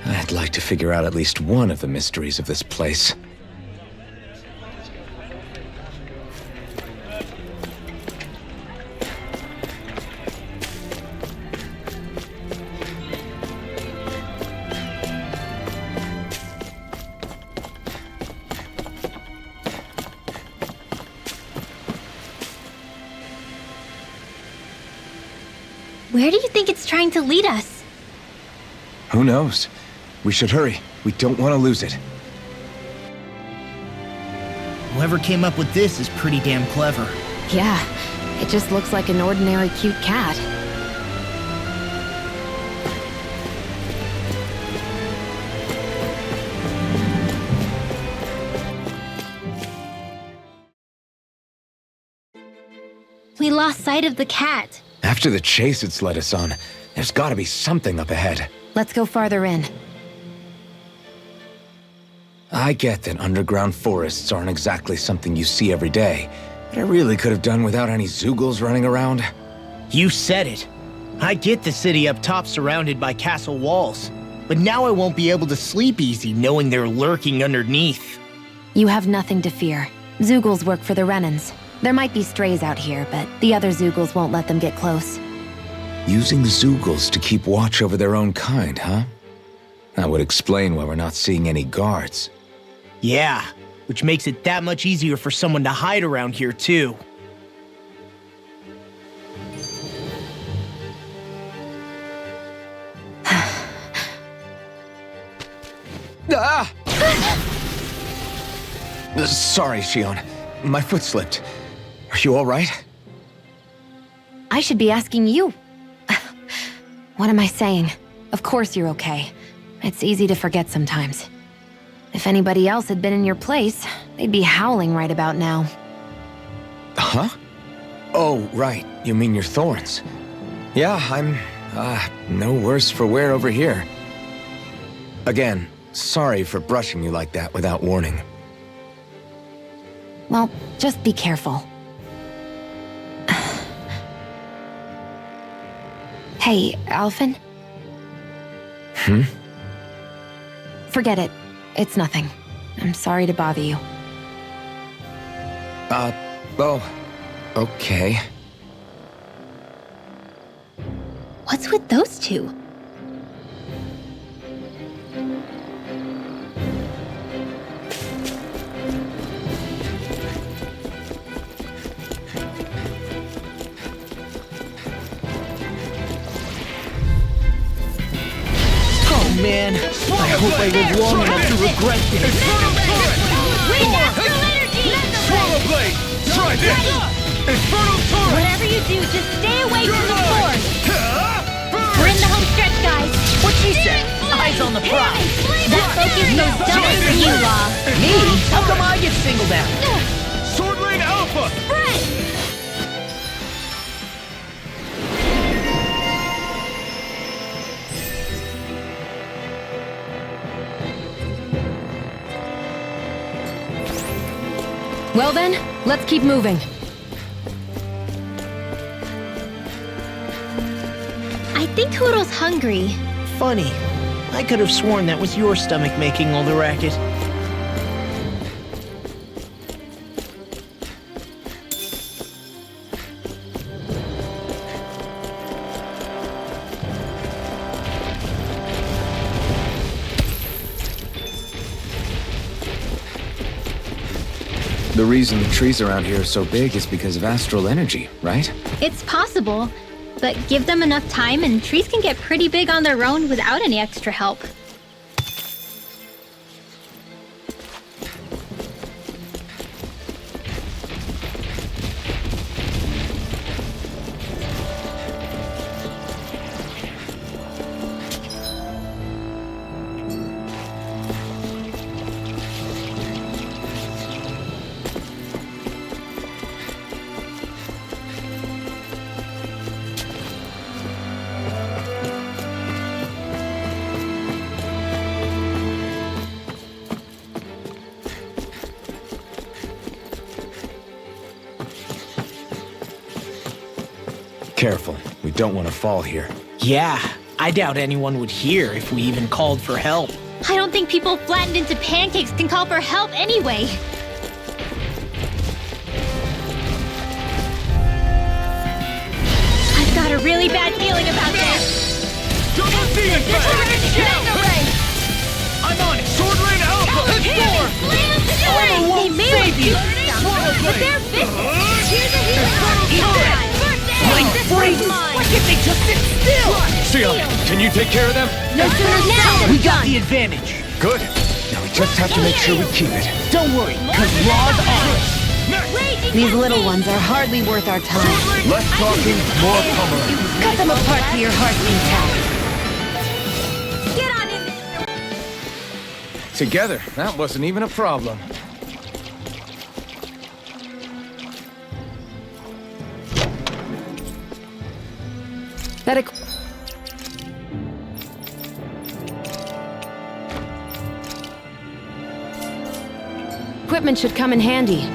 I'd like to figure out at least one of the mysteries of this place. Where do you think it's trying to lead us? Who knows? We should hurry. We don't want to lose it. Whoever came up with this is pretty damn clever. Yeah, it just looks like an ordinary cute cat. We lost sight of the cat. After the chase it's led us on, there's gotta be something up ahead. Let's go farther in. I get that underground forests aren't exactly something you see every day, but I really could have done without any Zeugles running around. You said it. I get the city up top surrounded by castle walls, but now I won't be able to sleep easy knowing they're lurking underneath. You have nothing to fear. Zeugles work for the Renans. There might be strays out here, but the other Zeugles won't let them get close. Using Zeugles to keep watch over their own kind, huh? That would explain why we're not seeing any guards. Yeah, which makes it that much easier for someone to hide around here, too. Ah! Sorry, Shion. My foot slipped. Are you all right? I should be asking you. What am I saying? Of course you're okay. It's easy to forget sometimes. If anybody else had been in your place, they'd be howling right about now. Huh? Oh, right. You mean your thorns. Yeah, I'm, no worse for wear over here. Again, sorry for brushing you like that without warning. Well, just be careful. Hey, Alphen? Forget it. It's nothing. I'm sorry to bother you. Oh, okay. What's with those two? Oh man, I hope I live long enough to regret this. Swallow blade! Try this! Infernal torrent! Whatever you do, just stay away from the force. We're in the home stretch, guys. What'd she say? Eyes on the prize. That focus goes double for you, Law. Me? How come I get singled out? Swordling Alpha! Well then, let's keep moving. I think Hoodle's hungry. Funny. I could have sworn that was your stomach making all the racket. The reason the trees around here are so big is because of astral energy, right? It's possible, but give them enough time and trees can get pretty big on their own without any extra help. Careful, we don't want to fall here. Yeah, I doubt anyone would hear if we even called for help. I don't think people flattened into pancakes can call for help anyway. I've got a really bad feeling about this. Double demon I'm on it! Sword Rain Alpha! Let's They may look cute, but they're vicious. Here's a healing Why can't they just sit still? Seal, can you take care of them? No sooner said We than got done. the advantage. Good. Now we just have to make sure we keep it. Don't worry, because Law's on it. These little ones are hardly worth our time. Less talking, more pummeling. Cut them apart to your heart's content. Get on in there. Together, that wasn't even a problem. That equipment should come in handy.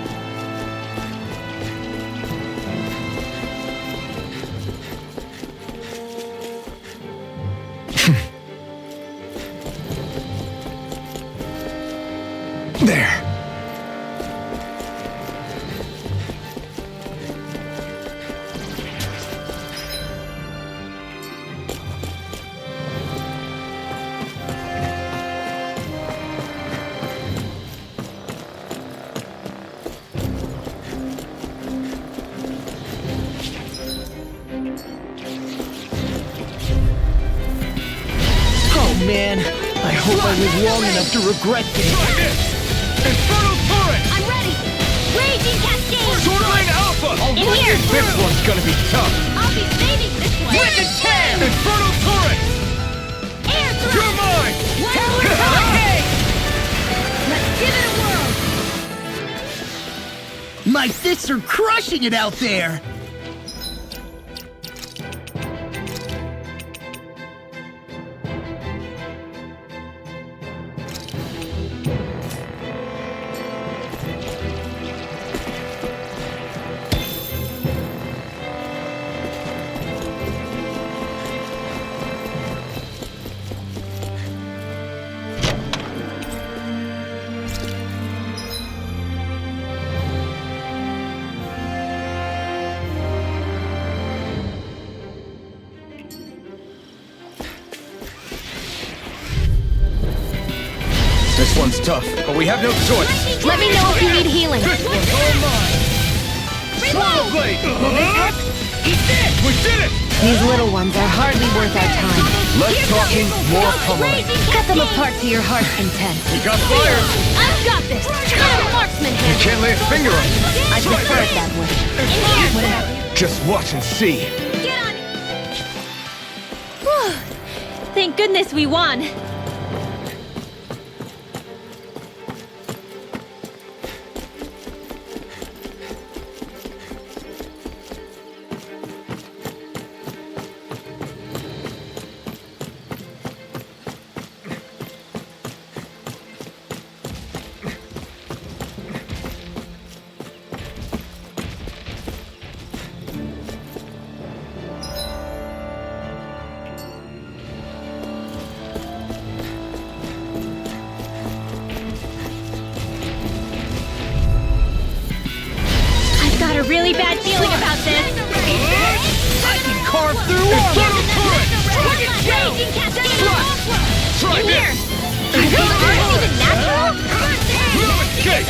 There. Oh man, I hope I live long enough to regret this. Infernal Turret! I'm ready. Raging Cascade. Sword Rain Alpha! In here. This one's gonna be tough. I'll be saving this one. Wicked Tear! Infernal Turret! Air thrust. You're mine! One more time. Let's give it a whirl. My fists are crushing it out there! This one's tough, but we have no choice. Let me know if you need healing. This one's all mine! Swallow Blade! Eat this! We did it! These little ones are hardly worth our time. Less talking, more pummeling. Cut them apart to your heart's content. We got fire! I've got this. Not a marksman You hand. can't lay a finger on it. I prefer it that way. In here. Just watch and see. Get on. Whew. Thank goodness we won. I've got a really bad feeling about this. I can carve through Infernal Turret! Raging Cascade. Try In here. this! Are these arms even natural? No escape!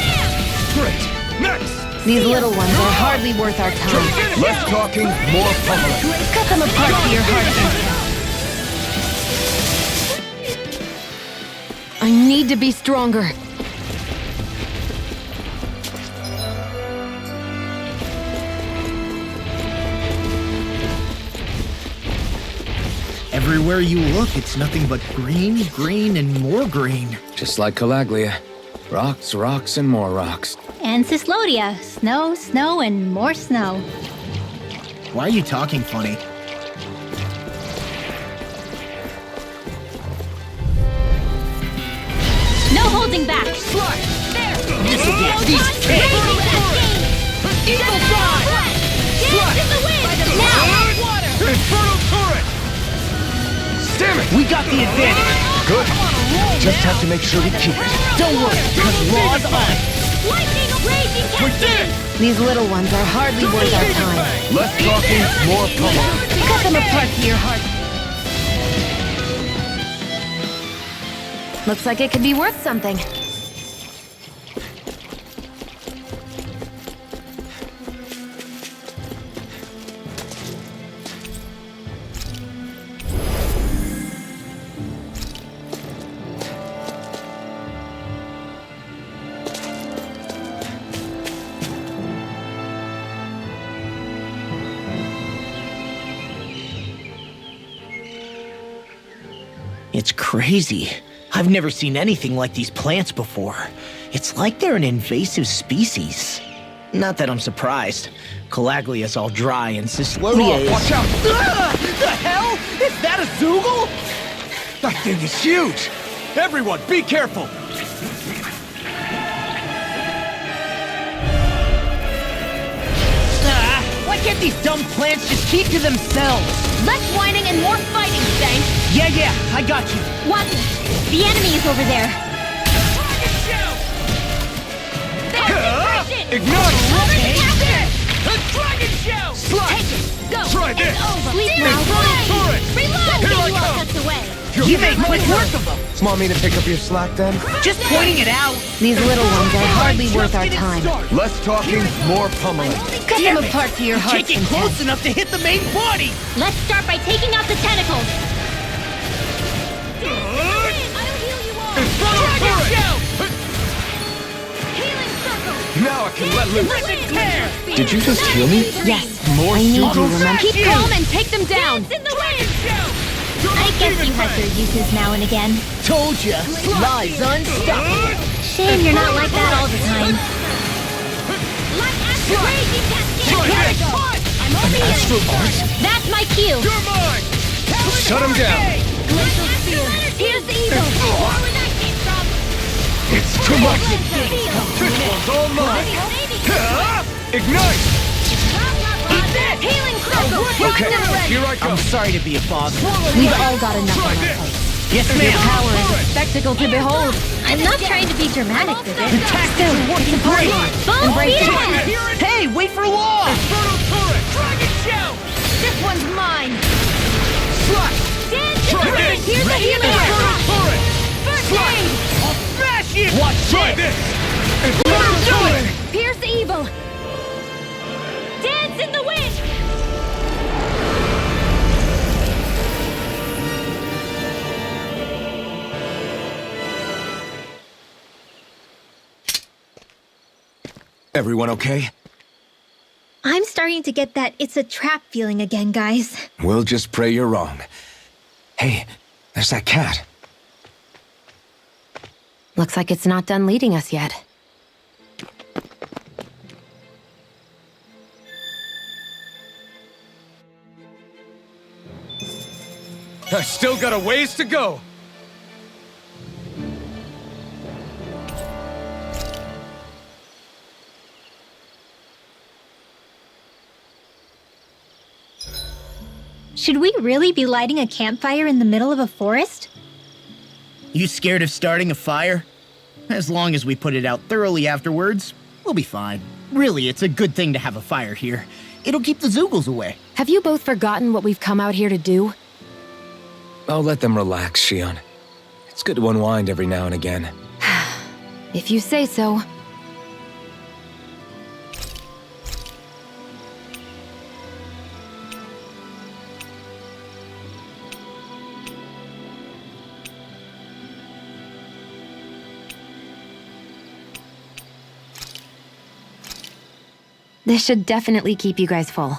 Great! Next! These little ones are hardly worth our time. Less talking, more pummeling. Cut them apart to your heart's content. I need to be stronger. Everywhere you look, it's nothing but green, green, and more green. Just like Calaglia. Rocks, rocks, and more rocks. And Cyslodia. Snow, snow, and more snow. Why are you talking funny? No holding back. Slart. There. This'll get these kids! Eagle Fly. Dance in the wind. Now. Infernal Turret! We got the advantage. Good. Just have to make sure we keep it. Don't worry, because Law's on it. Lightning raging cascade! These little ones are hardly worth our time. Less talking, more pummeling. Cut them apart to your heart. Looks like it could be worth something. It's crazy. I've never seen anything like these plants before. It's like they're an invasive species. Not that I'm surprised. Calaglia's all dry and Cyslodia is... Watch out! The hell? Is that a Zoogle? That thing is huge! Everyone, be careful! Why can't these dumb plants just keep to themselves? Less whining and more fighting, Stank! Yeah, I got you. Watch it! The enemy is over there! Ignite! The dragon show! Slide! Take it! Go! Try this! It's over! Sleep now! turret! Reload! Here I You all come! tucked away! You made quick work of them. Want me to pick up your slack then? Just pointing it out. These little ones are hardly worth our time. Less talking, more pummeling. Cut them apart to your heart's Can't get content. close enough to hit the main body. Let's start by taking out the tentacles! Now I can let loose. Did you just heal me? Yes. More I need you, Zoogle? remember? Keep calm and take them down. I guess you have your uses now and again. Told ya. Lies unstoppable. Shame you're not like that all the time. I'm only Astral Art? That's my cue! Shut him down. Here's the evil! Where would that came from? It's too much. This one's all mine. Ignite! Healing circle! Okay, here I go. I'm sorry to be a bother. We've all got enough on our plates. Yes, Your ma'am. power is a spectacle to behold. I'm not trying to be dramatic with it. The tactics are working great. Embrace it. Hey, wait for Law. This one's mine. Here's the healing circle! First aid! Smash it. Watch this. Pierce the evil. Dance in the wind! Everyone okay? I'm starting to get that it's a trap feeling again, guys. We'll just pray you're wrong. Hey, there's that cat. Looks like it's not done leading us yet. I still got a ways to go. Should we really be lighting a campfire in the middle of a forest? You scared of starting a fire? As long as we put it out thoroughly afterwards, we'll be fine. Really, it's a good thing to have a fire here. It'll keep the Zoogles away. Have you both forgotten what we've come out here to do? I'll let them relax, Shion. It's good to unwind every now and again. If you say so. This should definitely keep you guys full.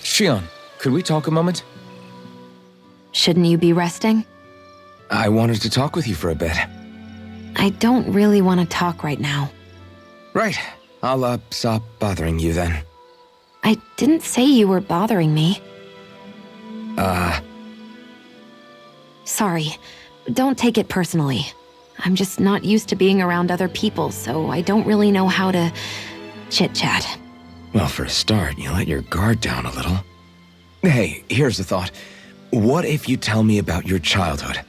Shion, could we talk a moment? Shouldn't you be resting? I wanted to talk with you for a bit. I don't really want to talk right now. Right. I'll, stop bothering you then. I didn't say you were bothering me. Sorry. Don't take it personally. I'm just not used to being around other people, so I don't really know how to chit-chat. Well, for a start, you let your guard down a little. Hey, here's a thought. What if you tell me about your childhood?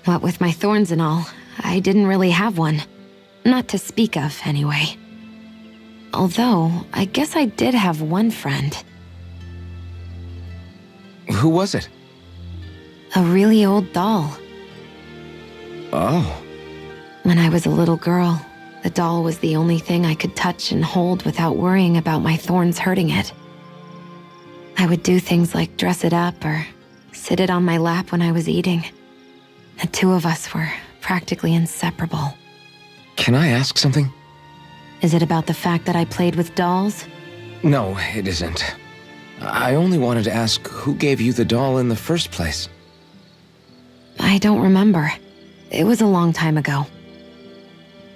What with my thorns and all, I didn't really have one. Not to speak of, anyway. Although, I guess I did have one friend. Who was it? A really old doll. Oh. When I was a little girl, the doll was the only thing I could touch and hold without worrying about my thorns hurting it. I would do things like dress it up or sit it on my lap when I was eating. The two of us were practically inseparable. Can I ask something? Is it about the fact that I played with dolls? No, it isn't. I only wanted to ask who gave you the doll in the first place. I don't remember. It was a long time ago.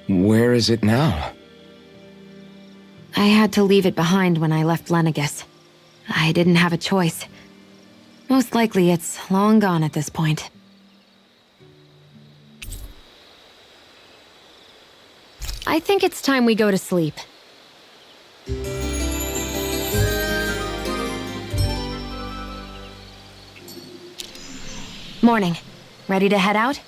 Where is it now? I had to leave it behind when I left Lenegus. I didn't have a choice. Most likely it's long gone at this point. I think it's time we go to sleep. Morning. Ready to head out?